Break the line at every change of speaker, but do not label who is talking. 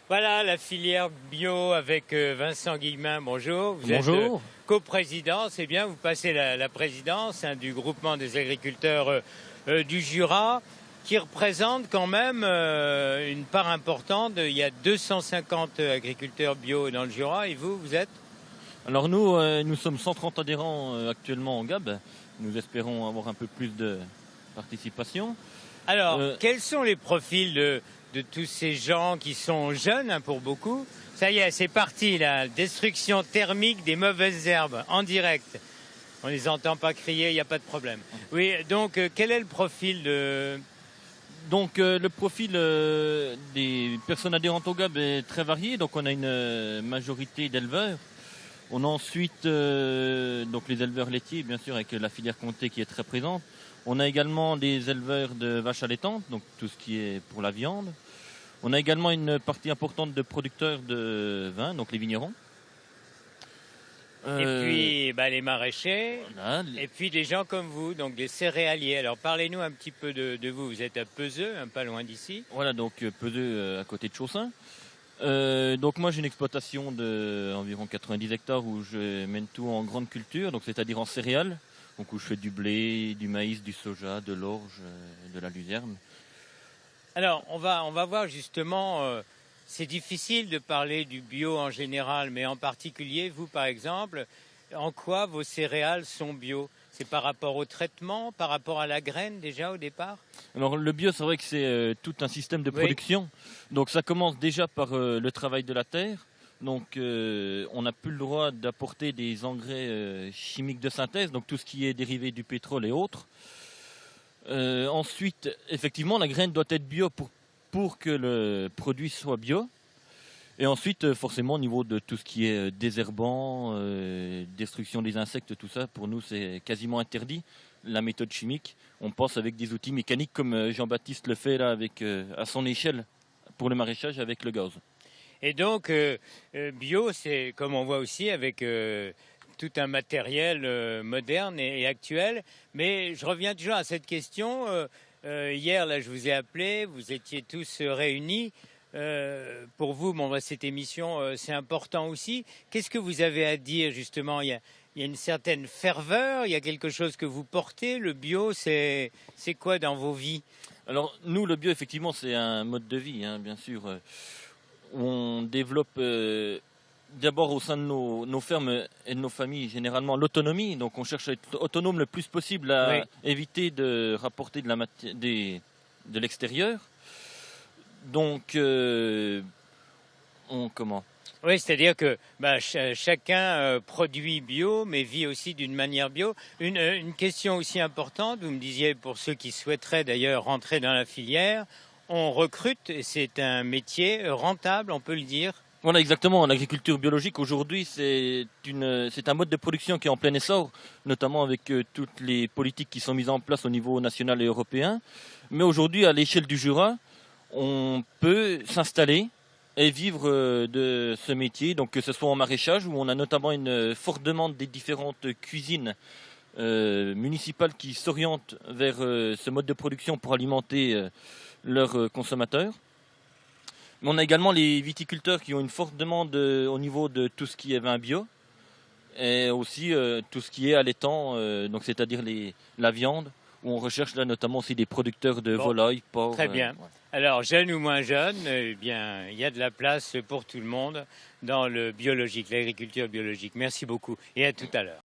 Voilà la filière bio avec Vincent Guillemin. Bonjour. Vous êtes
Bonjour.
coprésident, c'est bien, vous passez la présidence du groupement des agriculteurs du Jura, qui représente quand même une part importante. Il y a 250 agriculteurs bio dans le Jura, et vous êtes?
Alors nous sommes 130 adhérents actuellement en GAB. Nous espérons avoir un peu plus de participation.
Alors, quels sont les profils de tous ces gens qui sont jeunes, hein, pour beaucoup? Ça y est, c'est parti, la destruction thermique des mauvaises herbes, en direct. On les entend pas crier, il n'y a pas de problème. Oui, donc quel est le profil de...
Donc le profil des personnes adhérentes au GAB est très varié. Donc on a une majorité d'éleveurs. On a ensuite donc les éleveurs laitiers, bien sûr, avec la filière comté qui est très présente. On a également des éleveurs de vaches allaitantes, donc tout ce qui est pour la viande. On a également une partie importante de producteurs de vin, donc les vignerons.
Et puis les maraîchers,
Voilà,
et puis des gens comme vous, donc des céréaliers. Alors parlez-nous un petit peu de vous. Vous êtes à Peseux, pas loin d'ici.
Voilà, donc Peseux à côté de Chaussin. Donc moi j'ai une exploitation d'environ 90 hectares où je mène tout en grande culture, donc c'est-à-dire en céréales, donc où je fais du blé, du maïs, du soja, de l'orge, de la luzerne.
Alors on va voir justement, c'est difficile de parler du bio en général, mais en particulier vous par exemple, en quoi vos céréales sont bio? C'est par rapport au traitement, par rapport à la graine déjà au départ?
Alors le bio, c'est vrai que c'est tout un système de production. Oui. Donc ça commence déjà par le travail de la terre. Donc on n'a plus le droit d'apporter des engrais chimiques de synthèse, donc tout ce qui est dérivé du pétrole et autres. Ensuite, effectivement, la graine doit être bio pour que le produit soit bio. Et ensuite, forcément, au niveau de tout ce qui est désherbant, destruction des insectes, tout ça, pour nous, c'est quasiment interdit. La méthode chimique, on pense avec des outils mécaniques comme Jean-Baptiste le fait là, à son échelle pour le maraîchage avec le gaz.
Et donc, bio, c'est comme on voit aussi avec tout un matériel moderne et actuel. Mais je reviens toujours à cette question. Hier, là, je vous ai appelé, vous étiez tous réunis. Pour vous, cette émission, c'est important aussi. Qu'est-ce que vous avez à dire, justement? Il y a une certaine ferveur, il y a quelque chose que vous portez. Le bio, c'est quoi dans vos vies?
Alors, nous, le bio, effectivement, c'est un mode de vie, hein, bien sûr. On développe d'abord au sein de nos fermes et de nos familles, généralement, l'autonomie. Donc, on cherche à être autonome le plus possible, à éviter de rapporter de l'extérieur. Donc, comment?
Oui, c'est-à-dire que chacun produit bio, mais vit aussi d'une manière bio. Une question aussi importante, vous me disiez, pour ceux qui souhaiteraient d'ailleurs rentrer dans la filière, on recrute, et c'est un métier rentable, on peut le dire.
Voilà, exactement. L'agriculture biologique, aujourd'hui, c'est un mode de production qui est en plein essor, notamment avec toutes les politiques qui sont mises en place au niveau national et européen. Mais aujourd'hui, à l'échelle du Jura, on peut s'installer et vivre de ce métier, donc que ce soit en maraîchage, où on a notamment une forte demande des différentes cuisines municipales qui s'orientent vers ce mode de production pour alimenter leurs consommateurs. Mais on a également les viticulteurs qui ont une forte demande au niveau de tout ce qui est vin bio, et aussi tout ce qui est allaitant, donc c'est-à-dire la viande, où on recherche là notamment aussi des producteurs de volailles, porcs.
Très bien. Alors, jeune ou moins jeune, eh bien, il y a de la place pour tout le monde dans le biologique, l'agriculture biologique. Merci beaucoup et à tout à l'heure.